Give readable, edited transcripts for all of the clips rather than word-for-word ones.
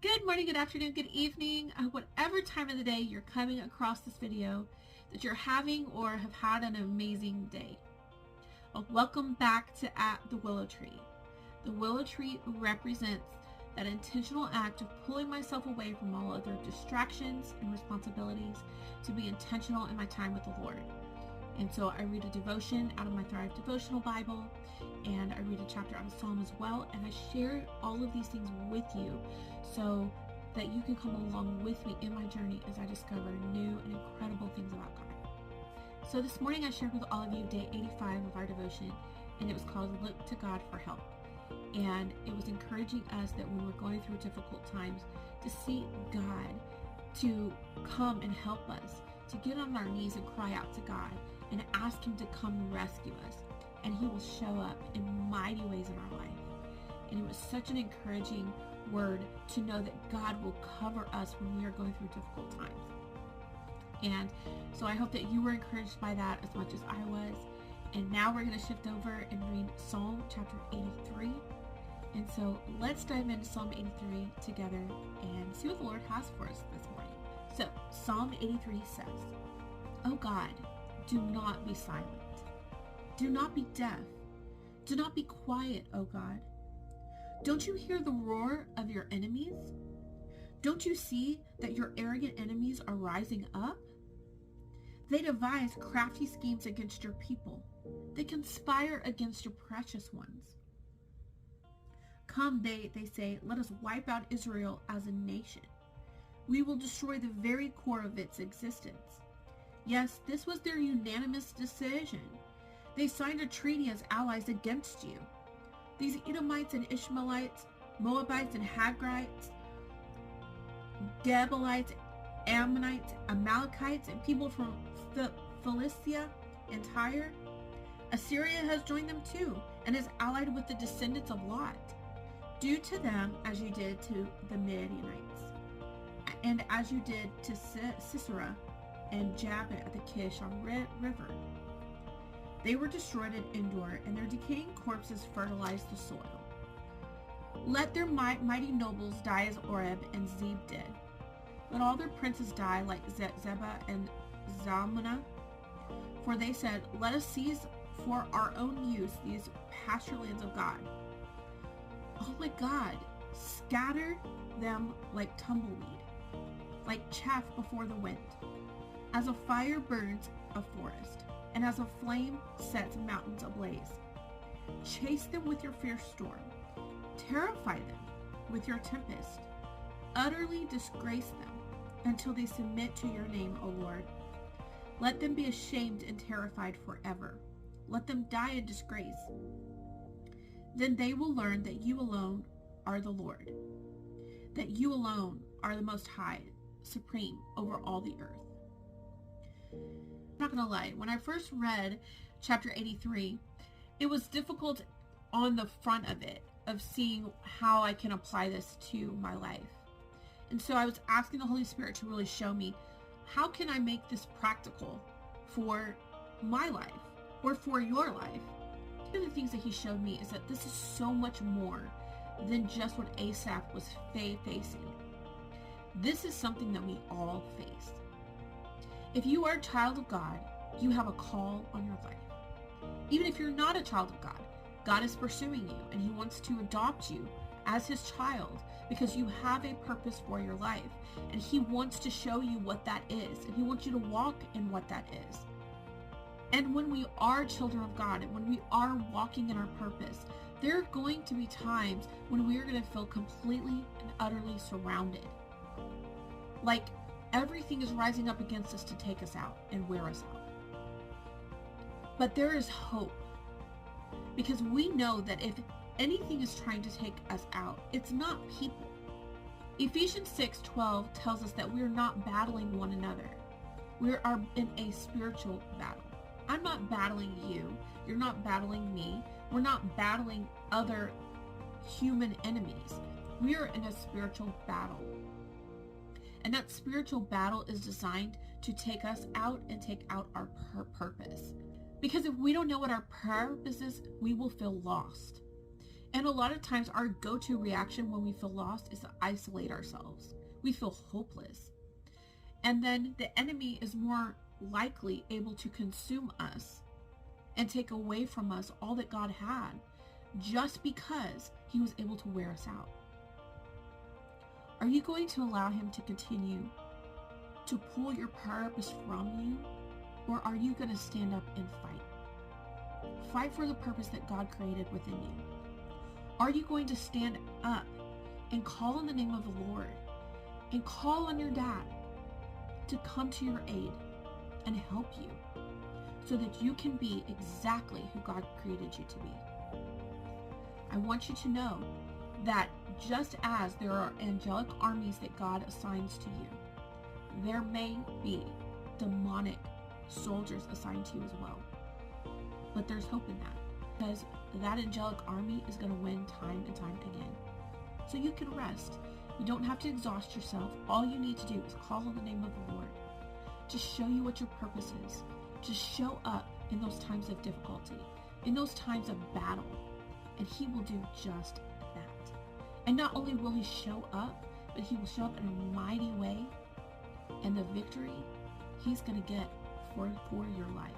Good morning, good afternoon, good evening, whatever time of the day you're coming across this video, that you're having or have had an amazing day. Well, welcome back to At the Willow Tree. The willow tree represents that intentional act of pulling myself away from all other distractions and responsibilities to be intentional in my time with the Lord. And so I read a devotion out of my Thrive Devotional Bible, and I read a chapter out of Psalm as well, and I share all of these things with you so that you can come along with me in my journey as I discover new and incredible things about God. So this morning I shared with all of you day 85 of our devotion, and it was called Look to God for Help. And it was encouraging us that when we're going through difficult times to seek God to come and help us, to get on our knees and cry out to God and ask Him to come rescue us. And He will show up in mighty ways in our life. And it was such an encouraging word to know that God will cover us when we are going through difficult times. And so I hope that you were encouraged by that as much as I was. And now we're going to shift over and read Psalm chapter 83. And so let's dive into Psalm 83 together and see what the Lord has for us this morning. So Psalm 83 says, "O God, do not be silent. Do not be deaf. Do not be quiet, O God. Don't you hear the roar of your enemies? Don't you see that your arrogant enemies are rising up? They devise crafty schemes against your people. They conspire against your precious ones. Come, they say, let us wipe out Israel as a nation. We will destroy the very core of its existence. Yes, this was their unanimous decision. They signed a treaty as allies against you. These Edomites and Ishmaelites, Moabites and Hagrites, Gebalites, Ammonites, Amalekites, and people from Philistia and Tyre. Assyria has joined them too, and is allied with the descendants of Lot. Do to them as you did to the Midianites, and as you did to Sisera and Jabin at the Kishon River. They were destroyed at Endor, and their decaying corpses fertilized the soil. Let their mighty nobles die as Oreb and Zeb did. Let all their princes die like Zebah and Zalmunna. For they said, let us seize for our own use these pasture lands of God. Oh my God, scatter them like tumbleweed, like chaff before the wind. As a fire burns a forest, and as a flame sets mountains ablaze. Chase them with your fierce storm. Terrify them with your tempest. Utterly disgrace them until they submit to your name, O Lord. Let them be ashamed and terrified forever. Let them die in disgrace. Then they will learn that you alone are the Lord, that you alone are the Most High, supreme over all the earth." I'm not gonna lie, when I first read chapter 83, it was difficult on the front of it, of seeing how I can apply this to my life. And so I was asking the Holy Spirit to really show me, how can I make this practical for my life or for your life? One of the things that He showed me is that this is so much more than just what Asaph was facing. This is something that we all face. If you are a child of God, you have a call on your life. Even if you're not a child of God, God is pursuing you, and He wants to adopt you as His child because you have a purpose for your life, and He wants to show you what that is, and He wants you to walk in what that is. And when we are children of God, and when we are walking in our purpose, there are going to be times when we are going to feel completely and utterly surrounded. Like everything is rising up against us to take us out and wear us out. But there is hope, because we know that if anything is trying to take us out, it's not people. Ephesians 6:12 tells us that we are not battling one another. We are in a spiritual battle. I'm not battling you. You're not battling me. We're not battling other human enemies. We are in a spiritual battle. And that spiritual battle is designed to take us out and take out our purpose. Because if we don't know what our purpose is, we will feel lost. And a lot of times our go-to reaction when we feel lost is to isolate ourselves. We feel hopeless. And then the enemy is more likely able to consume us and take away from us all that God had, just because he was able to wear us out. Are you going to allow him to continue to pull your purpose from you? Or are you going to stand up and fight? Fight for the purpose that God created within you. Are you going to stand up and call on the name of the Lord and call on your dad to come to your aid and help you so that you can be exactly who God created you to be? I want you to know that just as there are angelic armies that God assigns to you, there may be demonic soldiers assigned to you as well. But there's hope in that, because that angelic army is going to win time and time again. So you can rest. You don't have to exhaust yourself. All you need to do is call on the name of the Lord to show you what your purpose is. Just show up in those times of difficulty, in those times of battle, and he will do just that. And not only will he show up, but he will show up in a mighty way, and the victory he's going to get for your life.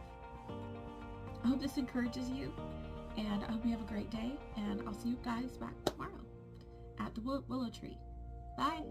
I hope this encourages you, and I hope you have a great day, and I'll see you guys back tomorrow at the Willow Tree. Bye.